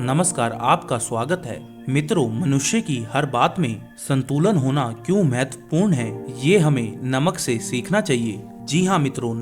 नमस्कार, आपका स्वागत है। मित्रों, मनुष्य की हर बात में संतुलन होना क्यों महत्वपूर्ण है, ये हमें नमक से सीखना चाहिए। जी हाँ मित्रों,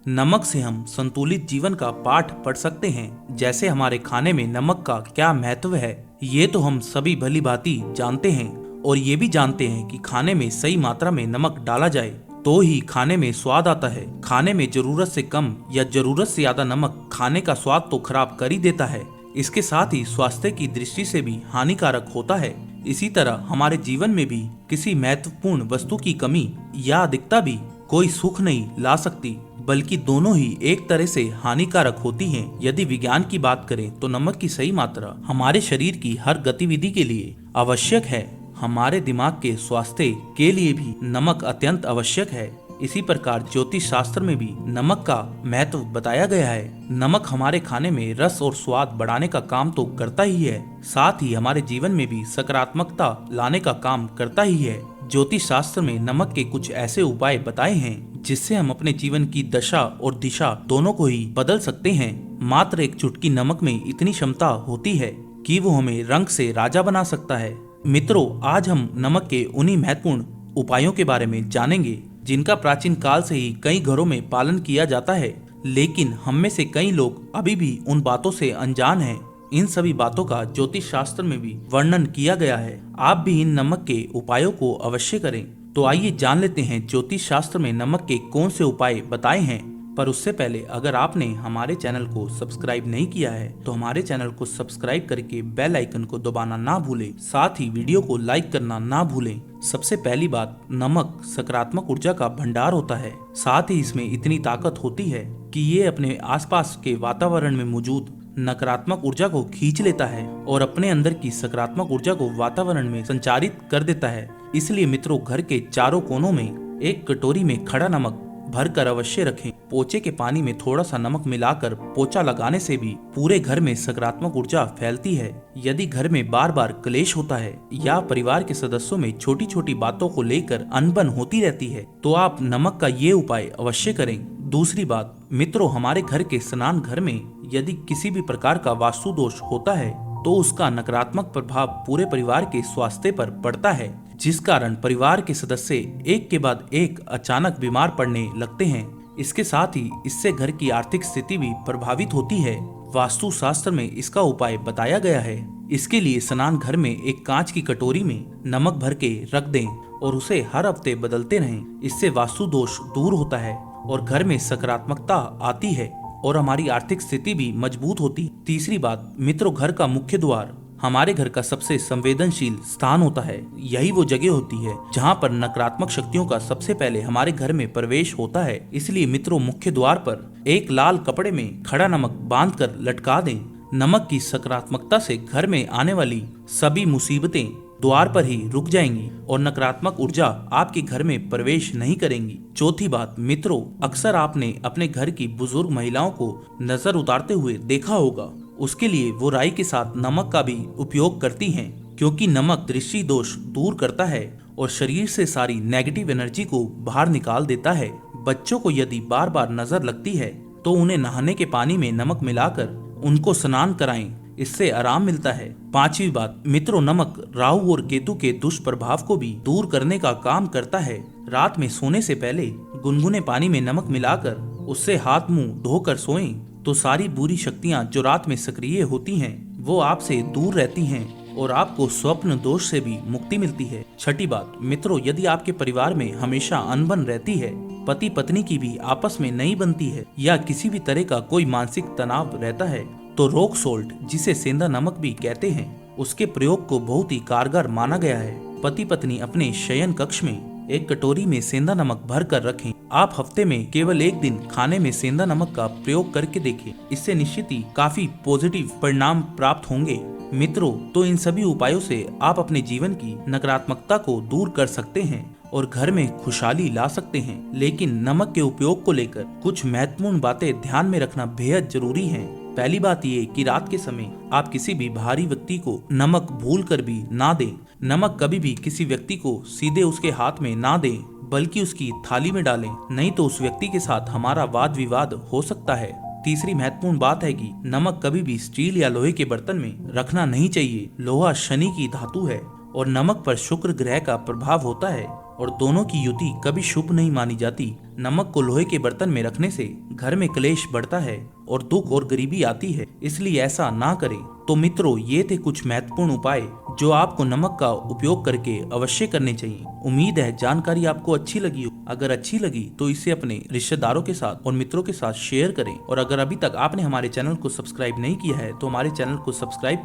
नमक से हम संतुलित जीवन का पाठ पढ़ सकते हैं। जैसे हमारे खाने में नमक का क्या महत्व है, ये तो हम सभी भली भांति जानते हैं और ये भी जानते हैं कि खाने में सही मात्रा में नमक डाला जाए तो ही खाने में स्वाद आता है। खाने में जरूरत से कम या जरूरत से ज्यादा नमक खाने का स्वाद तो खराब कर ही देता है। इसके साथ ही स्वास्थ्य की दृष्टि से भी हानिकारक होता है। इसी तरह हमारे जीवन में भी किसी महत्वपूर्ण वस्तु की कमी या अधिकता भी कोई सुख नहीं ला सकती, बल्कि दोनों ही एक तरह से हानिकारक होती हैं। यदि विज्ञान की बात करें तो नमक की सही मात्रा हमारे शरीर की हर गतिविधि के लिए आवश्यक है। हमारे दिमाग के स्वास्थ्य के लिए भी नमक अत्यंत आवश्यक है। इसी प्रकार ज्योतिष शास्त्र में भी नमक का महत्व बताया गया है। नमक हमारे खाने में रस और स्वाद बढ़ाने का काम तो करता ही है, साथ ही हमारे जीवन में भी सकारात्मकता लाने का काम करता ही है। ज्योतिष शास्त्र में नमक के कुछ ऐसे उपाय बताए हैं जिससे हम अपने जीवन की दशा और दिशा दोनों को ही बदल सकते हैं। मात्र एक चुटकी नमक में इतनी क्षमता होती है कि वो हमें रंग से राजा बना सकता है। मित्रों, आज हम नमक के उन्हीं महत्वपूर्ण उपायों के बारे में जानेंगे जिनका प्राचीन काल से ही कई घरों में पालन किया जाता है, लेकिन हम में से कई लोग अभी भी उन बातों से अनजान हैं। इन सभी बातों का ज्योतिष शास्त्र में भी वर्णन किया गया है। आप भी इन नमक के उपायों को अवश्य करें। तो आइए जान लेते हैं ज्योतिष शास्त्र में नमक के कौन से उपाय बताए हैं। पर उससे पहले अगर आपने हमारे चैनल को सब्सक्राइब नहीं किया है तो हमारे चैनल को सब्सक्राइब करके बेल आइकन को दबाना ना भूलें, साथ ही वीडियो को लाइक करना ना भूलें। सबसे पहली बात, नमक सकारात्मक ऊर्जा का भंडार होता है। साथ ही इसमें इतनी ताकत होती है कि ये अपने आसपास के वातावरण में मौजूद नकारात्मक ऊर्जा को खींच लेता है और अपने अंदर की सकारात्मक ऊर्जा को वातावरण में संचारित कर देता है। इसलिए मित्रों, घर के चारों कोनों में एक कटोरी में खड़ा नमक भर कर अवश्य रखें। पोछे के पानी में थोड़ा सा नमक मिलाकर पोछा लगाने से भी पूरे घर में सकारात्मक ऊर्जा फैलती है। यदि घर में बार बार क्लेश होता है या परिवार के सदस्यों में छोटी छोटी बातों को लेकर अनबन होती रहती है तो आप नमक का ये उपाय अवश्य करें। दूसरी बात मित्रों, हमारे घर के स्नान घर में यदि किसी भी प्रकार का वास्तु दोष होता है तो उसका नकारात्मक प्रभाव पूरे परिवार के स्वास्थ्य पर पड़ता है, जिस कारण परिवार के सदस्य एक के बाद एक अचानक बीमार पड़ने लगते हैं। इसके साथ ही इससे घर की आर्थिक स्थिति भी प्रभावित होती है। वास्तु शास्त्र में इसका उपाय बताया गया है। इसके लिए स्नान घर में एक कांच की कटोरी में नमक भर के रख दें और उसे हर हफ्ते बदलते रहें। इससे वास्तु दोष दूर होता है और घर में सकारात्मकता आती है और हमारी आर्थिक स्थिति भी मजबूत होती। तीसरी बात मित्रों, घर का मुख्य द्वार हमारे घर का सबसे संवेदनशील स्थान होता है। यही वो जगह होती है जहाँ पर नकारात्मक शक्तियों का सबसे पहले हमारे घर में प्रवेश होता है। इसलिए मित्रों, मुख्य द्वार पर एक लाल कपड़े में खड़ा नमक बांधकर लटका दें। नमक की सकारात्मकता से घर में आने वाली सभी मुसीबतें द्वार पर ही रुक जाएंगी और नकारात्मक ऊर्जा आपके घर में प्रवेश नहीं करेंगी। चौथी बात मित्रों, अक्सर आपने अपने घर की बुजुर्ग महिलाओं को नजर उतारते हुए देखा होगा। उसके लिए वो राई के साथ नमक का भी उपयोग करती हैं, क्योंकि नमक दृष्टि दोष दूर करता है और शरीर से सारी नेगेटिव एनर्जी को बाहर निकाल देता है। बच्चों को यदि बार बार नजर लगती है तो उन्हें नहाने के पानी में नमक मिलाकर उनको स्नान कराएं, इससे आराम मिलता है। पांचवी बात मित्रों, नमक राहु और केतु के दुष्प्रभाव को भी दूर करने का काम करता है। रात में सोने से पहले गुनगुने पानी में नमक मिलाकर उससे हाथ मुंह धोकर सोएं तो सारी बुरी शक्तियां जो रात में सक्रिय होती हैं वो आपसे दूर रहती हैं और आपको स्वप्न दोष से भी मुक्ति मिलती है। छठी बात मित्रों, यदि आपके परिवार में हमेशा अनबन रहती है, पति पत्नी की भी आपस में नहीं बनती है या किसी भी तरह का कोई मानसिक तनाव रहता है तो रॉक सोल्ट, जिसे सेंधा नमक भी कहते हैं, उसके प्रयोग को बहुत ही कारगर माना गया है। पति पत्नी अपने शयन कक्ष में एक कटोरी में सेंधा नमक भर कर रखें। आप हफ्ते में केवल एक दिन खाने में सेंधा नमक का प्रयोग करके देखें। इससे निश्चित ही काफी पॉजिटिव परिणाम प्राप्त होंगे। मित्रों, तो इन सभी उपायों से आप अपने जीवन की नकारात्मकता को दूर कर सकते हैं और घर में खुशहाली ला सकते हैं। लेकिन नमक के उपयोग को लेकर कुछ महत्वपूर्ण बातें ध्यान में रखना बेहद जरूरी है। पहली बात ये कि रात के समय आप किसी भी बाहरी व्यक्ति को नमक भूल कर भी ना दें। नमक कभी भी किसी व्यक्ति को सीधे उसके हाथ में ना दें, बल्कि उसकी थाली में डालें, नहीं तो उस व्यक्ति के साथ हमारा वाद विवाद हो सकता है। तीसरी महत्वपूर्ण बात है कि नमक कभी भी स्टील या लोहे के बर्तन में रखना नहीं चाहिए। लोहा शनि की धातु है और नमक पर शुक्र ग्रह का प्रभाव होता है और दोनों की युति कभी शुभ नहीं मानी जाती। नमक को लोहे के बर्तन में रखने से घर में क्लेश बढ़ता है और दुख और गरीबी आती है, इसलिए ऐसा ना करें। तो मित्रों, ये थे कुछ महत्वपूर्ण उपाय जो आपको नमक का उपयोग करके अवश्य करने चाहिए। उम्मीद है जानकारी आपको अच्छी लगी हो। अगर अच्छी लगी तो इसे अपने रिश्तेदारों के साथ और मित्रों के साथ शेयर करें और अगर अभी तक आपने हमारे चैनल को सब्सक्राइब नहीं किया है तो हमारे चैनल को सब्सक्राइब करें